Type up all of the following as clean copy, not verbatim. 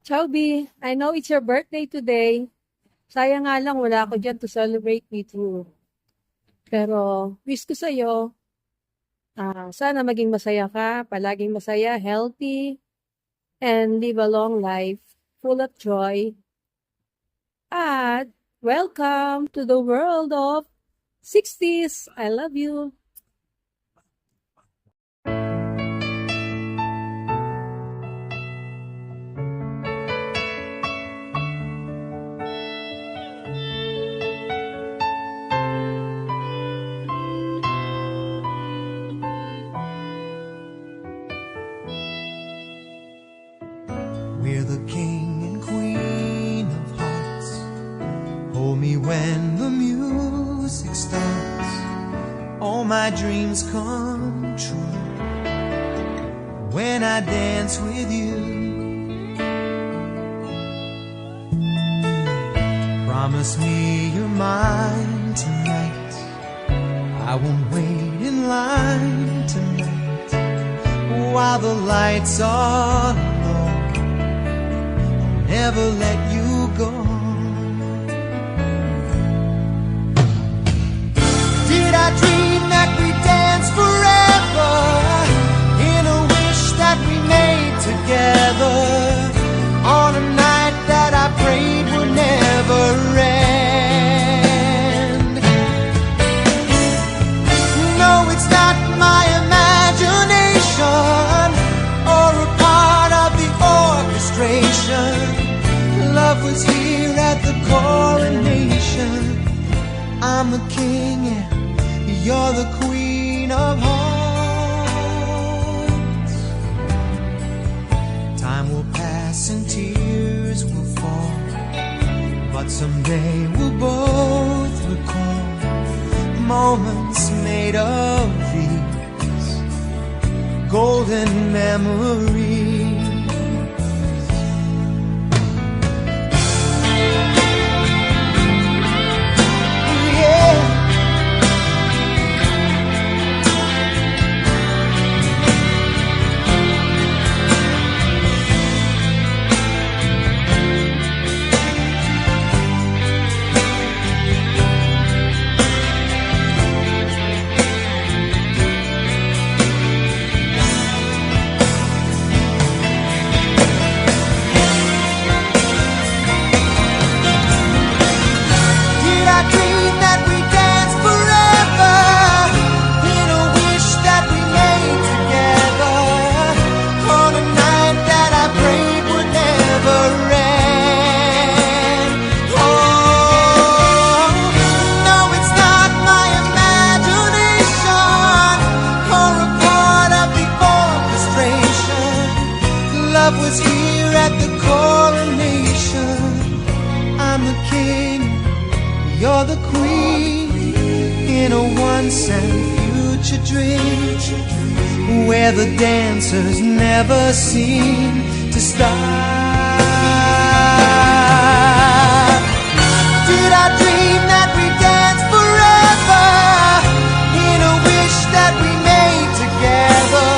Chowby, I know it's your birthday today. Sayang nga lang wala ako dyan to celebrate with you. Pero wish ko sa'yo, sana maging masaya ka, palaging masaya, healthy, and live a long life full of joy. At welcome to the world of 60s. I love you. We're the king and queen of hearts. Hold me when the music starts. All my dreams come true when I dance with you. Promise me you're mine tonight. I won't wait in line tonight while the lights are low. Never let you go. Did I dream that we dance forever in a wish that we made together on a night that I prayed would never end? No, it's not my imagination or a part of the orchestration. Love was here at the coronation. I'm the king and you're the queen of hearts. Time will pass and tears will fall, but someday we'll both recall moments made of these golden memories. Love was here at the coronation. I'm the king, you're the queen, in a once and future dream where the dancers never seem to stop. Did I dream that we danced forever in a wish that we made together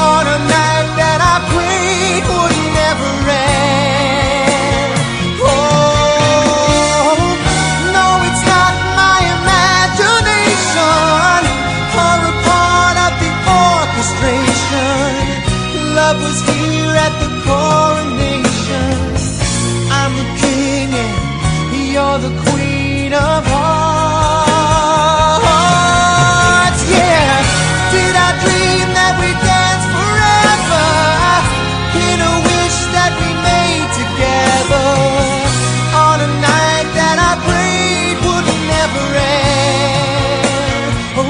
on a night that I prayed would never end? Oh, no, it's not my imagination or a part of the orchestration. Love was here at the coronation. I'm the king and you're the queen of hearts. Yeah, did I dream that we danced forever in a wish that we made together on a night that I prayed would never end? Oh,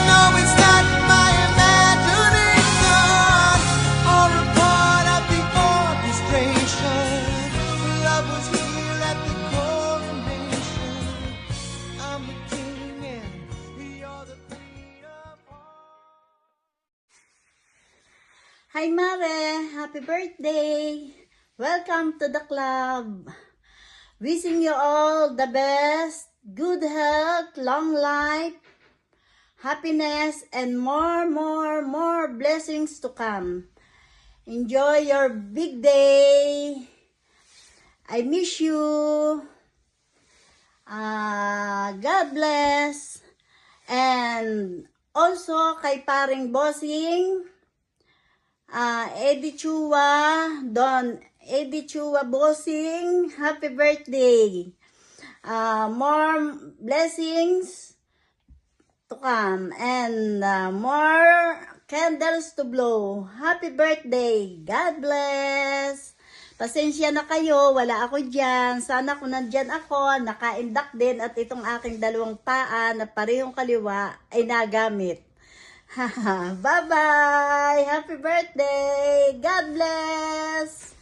no, it's not my imagination or a part of the orchestration. Love was here at the coronation. I'm the king and you're the queen of hearts. Hi Mare! Happy birthday! Welcome to the club! Wishing you all the best, good health, long life, happiness, and more blessings to come. Enjoy your big day. I miss you. God bless. And also kay paring bossing, Eddie Chua, Don Eddie Chua bossing, happy birthday. More blessings to come and more candles to blow. Happy birthday. God bless. Pasensya na kayo, wala ako dyan. Sana kung nandyan ako, nakaindak din at itong aking dalawang paa na parehong kaliwa ay nagamit. Bye-bye! Happy birthday! God bless!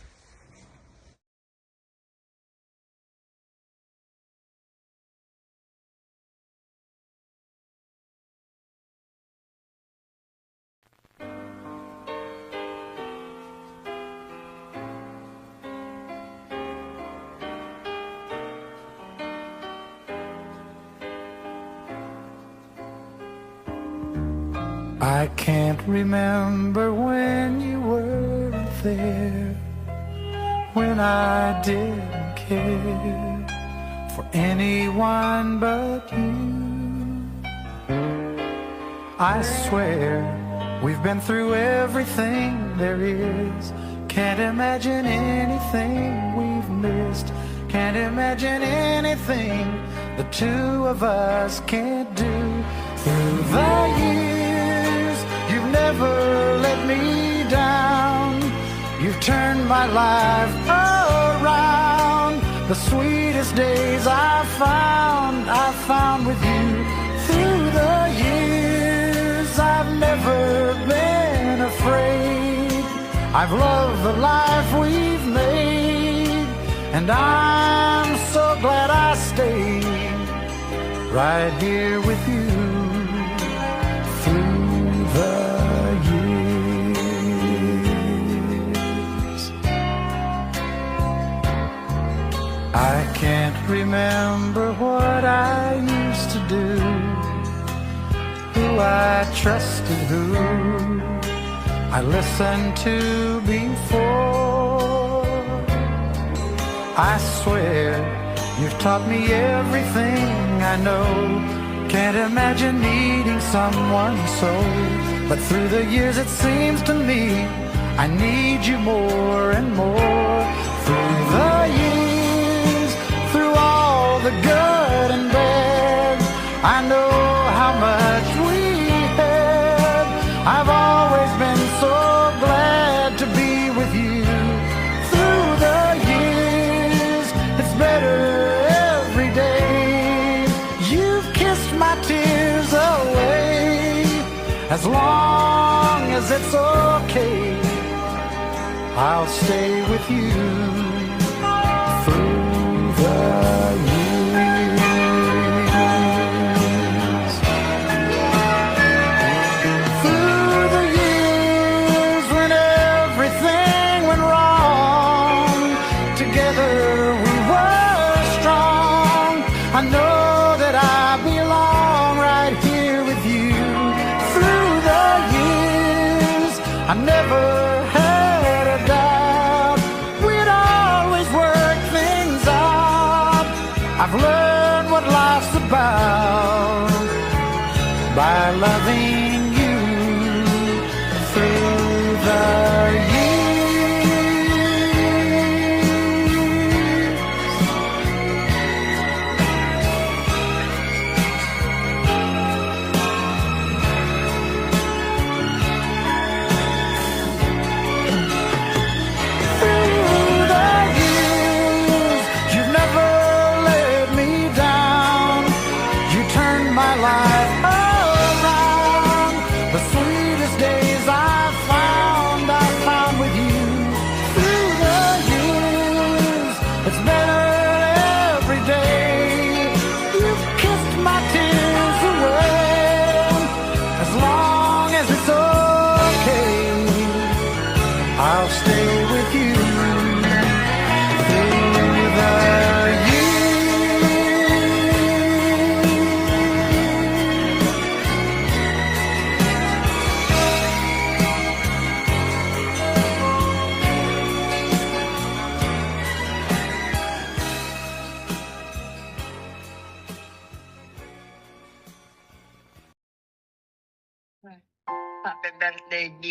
I can't remember when you weren't there, when I didn't care for anyone but you. I swear we've been through everything there is. Can't imagine anything we've missed. Can't imagine anything the two of us can't do. Through the years, you've never let me down. You've turned my life around. The sweetest days I found with you. Through the years, I've never been afraid. I've loved the life we've made, and I'm so glad I stayed right here with you through the years. I can't remember what I used to do, who I trusted, who I listened to before. I swear you've taught me everything I know. Can't imagine needing someone so. But through the years it seems to me I need you more and more. Through the years, through all the good and bad, I know how much we had. I've always been so glad to be with you. Through the years, it's better every day. You've kissed my tears away. As long as it's okay, I'll stay with you through the years. Through the years when everything went wrong, together we were strong. I know that I belong right here with you. Through the years, I never had a doubt we'd always work things out. I've learned what life's about by loving you through the years. Through the years, you've never let me down. You turned my life around. The sweetest days I found with you. Through the years, it's better every day. You've kissed my tears away. As long as it's okay, I'll stay with you through the years. birthday, B,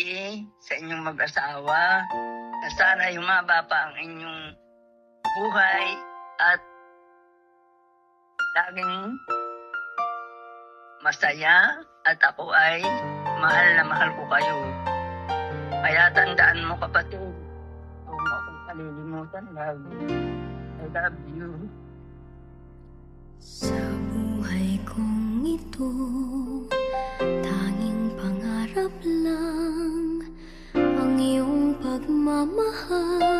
sa inyong mag-asawa. Na sana humaba pa ang inyong buhay at laging masaya at ako ay mahal na mahal ko kayo. Kaya tandaan mo, kapatid, huwag mo akong kalilimutan, love. I love you. Sa buhay kong ito, tanging pangarap lang ang iyong pagmamahal.